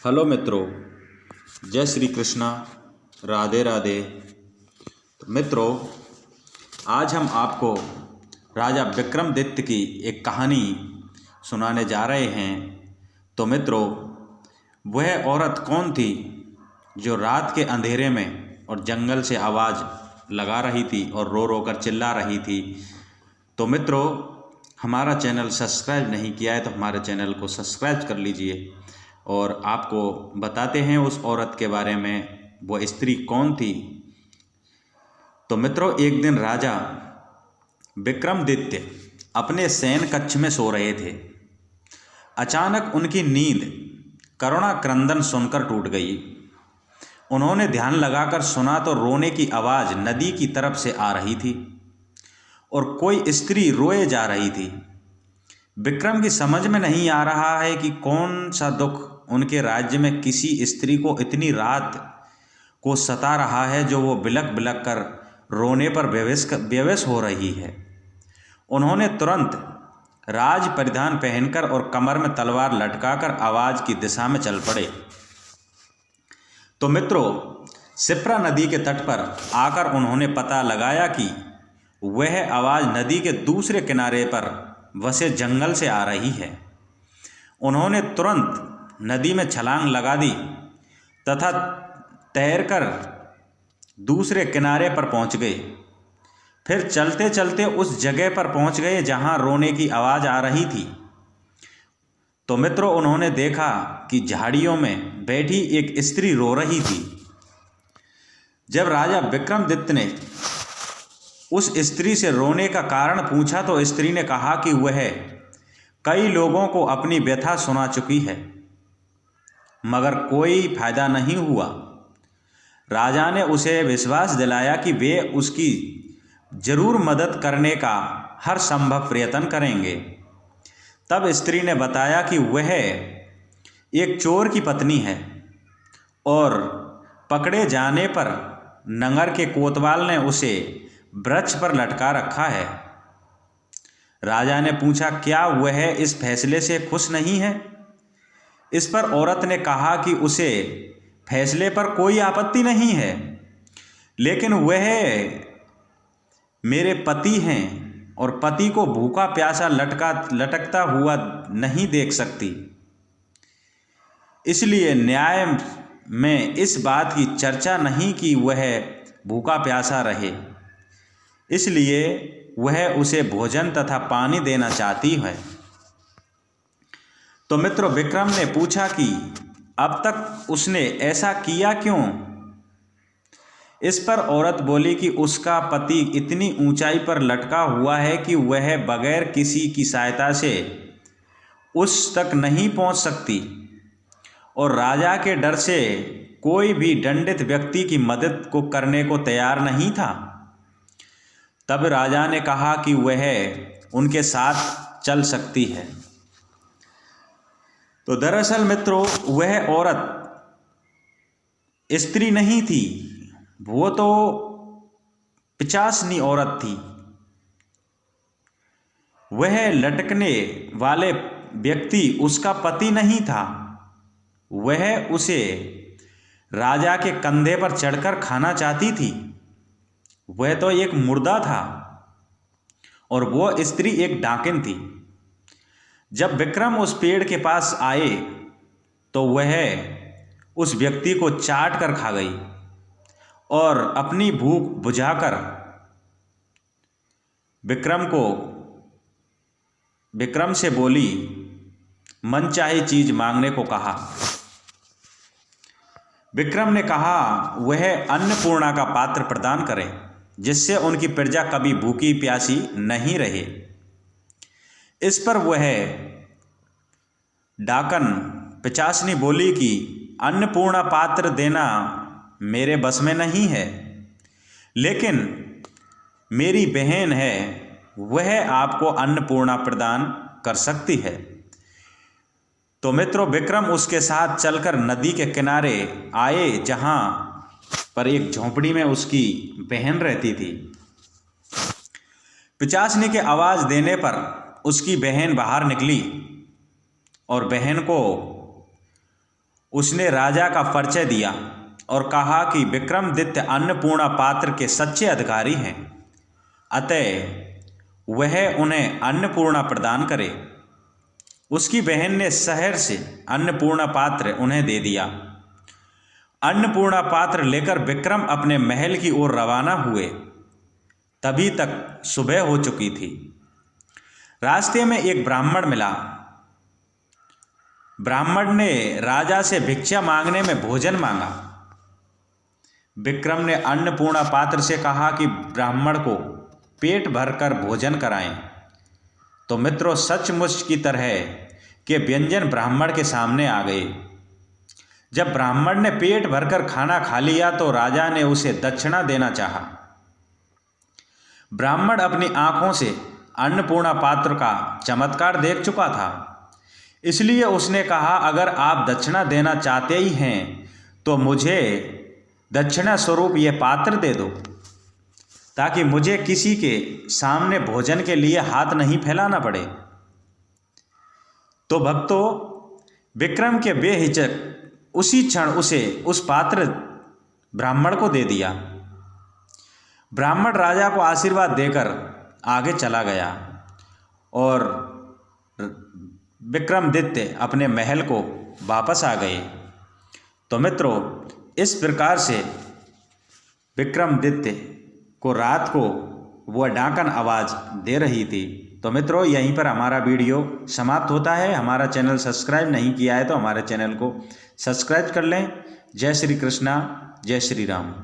Hello मित्रों, जय श्री कृष्णा, राधे राधे। तो मित्रों, आज हम आपको राजा विक्रमादित्य की एक कहानी सुनाने जा रहे हैं। तो मित्रों, वह औरत कौन थी जो रात के अंधेरे में और जंगल से आवाज़ लगा रही थी और रो रो कर चिल्ला रही थी? तो मित्रों, हमारा चैनल सब्सक्राइब नहीं किया है तो हमारे चैनल को सब्सक्राइब कर लीजिए और आपको बताते हैं उस औरत के बारे में, वो स्त्री कौन थी। तो मित्रों, एक दिन राजा विक्रमादित्य अपने शयन कक्ष में सो रहे थे। अचानक उनकी नींद करुणा क्रंदन सुनकर टूट गई। उन्होंने ध्यान लगाकर सुना तो रोने की आवाज़ नदी की तरफ से आ रही थी और कोई स्त्री रोए जा रही थी। विक्रम की समझ में नहीं आ रहा है कि कौन सा दुख उनके राज्य में किसी स्त्री को इतनी रात को सता रहा है जो वो बिलक बिलक कर रोने पर बेवश हो रही है। उन्होंने तुरंत राज परिधान पहनकर और कमर में तलवार लटकाकर आवाज़ की दिशा में चल पड़े। तो मित्रों, शिप्रा नदी के तट पर आकर उन्होंने पता लगाया कि वह आवाज़ नदी के दूसरे किनारे पर वसे जंगल से आ रही है। उन्होंने तुरंत नदी में छलांग लगा दी तथा तैरकर दूसरे किनारे पर पहुंच गए। फिर चलते चलते उस जगह पर पहुंच गए जहां रोने की आवाज़ आ रही थी। तो मित्रों, उन्होंने देखा कि झाड़ियों में बैठी एक स्त्री रो रही थी। जब राजा विक्रमादित्य ने उस स्त्री से रोने का कारण पूछा तो स्त्री ने कहा कि वह कई लोगों को अपनी व्यथा सुना चुकी है, मगर कोई फायदा नहीं हुआ। राजा ने उसे विश्वास दिलाया कि वे उसकी जरूर मदद करने का हर संभव प्रयत्न करेंगे। तब स्त्री ने बताया कि वह एक चोर की पत्नी है और पकड़े जाने पर नगर के कोतवाल ने उसे वृक्ष पर लटका रखा है। राजा ने पूछा, क्या वह इस फैसले से खुश नहीं है? इस पर औरत ने कहा कि उसे फैसले पर कोई आपत्ति नहीं है, लेकिन वह मेरे पति हैं और पति को भूखा प्यासा लटकता हुआ नहीं देख सकती। इसलिए न्याय में इस बात की चर्चा नहीं कि वह भूखा प्यासा रहे, इसलिए वह उसे भोजन तथा पानी देना चाहती है। तो मित्रों, विक्रम ने पूछा कि अब तक उसने ऐसा किया क्यों? इस पर औरत बोली कि उसका पति इतनी ऊंचाई पर लटका हुआ है कि वह बगैर किसी की सहायता से उस तक नहीं पहुंच सकती और राजा के डर से कोई भी दंडित व्यक्ति की मदद को करने को तैयार नहीं था। तब राजा ने कहा कि वह उनके साथ चल सकती है। तो दरअसल मित्रों, वह औरत स्त्री नहीं थी, वो तो पिशाचनी औरत थी। वह लटकने वाले व्यक्ति उसका पति नहीं था, वह उसे राजा के कंधे पर चढ़कर खाना चाहती थी। वह तो एक मुर्दा था और वो स्त्री एक डाकिन थी। जब विक्रम उस पेड़ के पास आए तो वह उस व्यक्ति को चाट कर खा गई और अपनी भूख बुझाकर विक्रम से बोली, मनचाही चीज मांगने को कहा। विक्रम ने कहा वह अन्नपूर्णा का पात्र प्रदान करें, जिससे उनकी प्रजा कभी भूखी प्यासी नहीं रहे। इस पर वह डाकन पिशाचनी बोली कि अन्नपूर्णा पात्र देना मेरे बस में नहीं है, लेकिन मेरी बहन है, वह आपको अन्नपूर्णा प्रदान कर सकती है। तो मित्रों, विक्रम उसके साथ चलकर नदी के किनारे आए जहां पर एक झोंपड़ी में उसकी बहन रहती थी। पिशाचनी के आवाज देने पर उसकी बहन बाहर निकली और बहन को उसने राजा का परिचय दिया और कहा कि विक्रमादित्य अन्नपूर्णा पात्र के सच्चे अधिकारी हैं, अतः वह उन्हें अन्नपूर्णा प्रदान करे। उसकी बहन ने शहर से अन्नपूर्णा पात्र उन्हें दे दिया। अन्नपूर्णा पात्र लेकर विक्रम अपने महल की ओर रवाना हुए। तभी तक सुबह हो चुकी थी। रास्ते में एक ब्राह्मण मिला। ब्राह्मण ने राजा से भिक्षा मांगने में भोजन मांगा। विक्रम ने अन्नपूर्णा पात्र से कहा कि ब्राह्मण को पेट भरकर भोजन कराएं। तो मित्रों, सचमुच की तरह के व्यंजन ब्राह्मण के सामने आ गए। जब ब्राह्मण ने पेट भरकर खाना खा लिया तो राजा ने उसे दक्षिणा देना चाहा। ब्राह्मण अपनी आंखों से अन्नपूर्णा पात्र का चमत्कार देख चुका था, इसलिए उसने कहा, अगर आप दक्षिणा देना चाहते ही हैं तो मुझे दक्षिणा स्वरूप ये पात्र दे दो, ताकि मुझे किसी के सामने भोजन के लिए हाथ नहीं फैलाना पड़े। तो भक्तों, विक्रम के बेहिचक उसी क्षण उसे उस पात्र ब्राह्मण को दे दिया। ब्राह्मण राजा को आशीर्वाद देकर आगे चला गया और विक्रमादित्य अपने महल को वापस आ गए। तो मित्रों, इस प्रकार से विक्रमादित्य को रात को वह डाकन आवाज़ दे रही थी। तो मित्रों, यहीं पर हमारा वीडियो समाप्त होता है। हमारा चैनल सब्सक्राइब नहीं किया है तो हमारे चैनल को सब्सक्राइब कर लें। जय श्री कृष्णा, जय श्री राम।